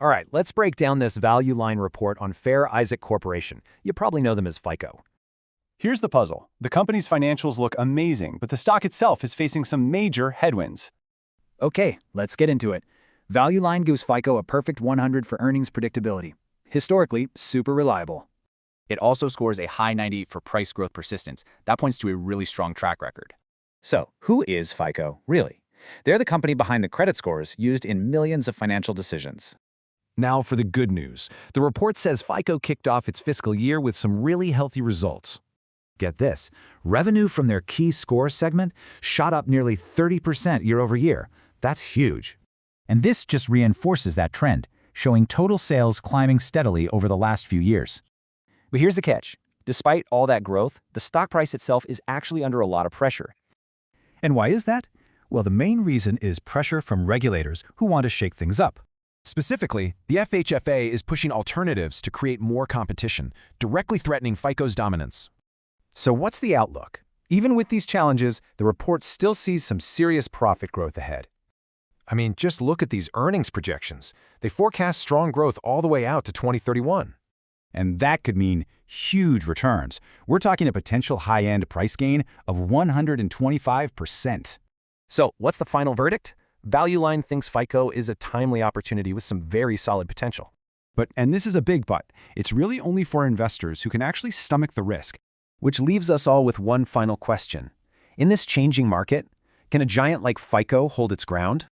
All right, let's break down this value line report on Fair Isaac Corporation. You probably know them as FICO. Here's the puzzle. The company's financials look amazing, but the stock itself is facing some major headwinds. Okay, let's get into it. Value line gives FICO a perfect 100 for earnings predictability. Historically, super reliable. It also scores a high 90 for price growth persistence. That points to a really strong track record. So, who is FICO, really? They're the company behind the credit scores used in millions of financial decisions. Now for the good news. The report says FICO kicked off its fiscal year with some really healthy results. Get this, revenue from their key score segment shot up nearly 30% year over year. That's huge. And this just reinforces that trend, showing total sales climbing steadily over the last few years. But here's the catch. Despite all that growth, the stock price itself is actually under a lot of pressure. And why is that? Well, the main reason is pressure from regulators who want to shake things up. Specifically, the FHFA is pushing alternatives to create more competition, directly threatening FICO's dominance. So what's the outlook? Even with these challenges, the report still sees some serious profit growth ahead. I mean, just look at these earnings projections. They forecast strong growth all the way out to 2031. And that could mean huge returns. We're talking a potential high-end price gain of 125%. So what's the final verdict? Value Line thinks FICO is a timely opportunity with some very solid potential. And this is a big but, it's really only for investors who can actually stomach the risk. Which leaves us all with one final question. In this changing market, can a giant like FICO hold its ground?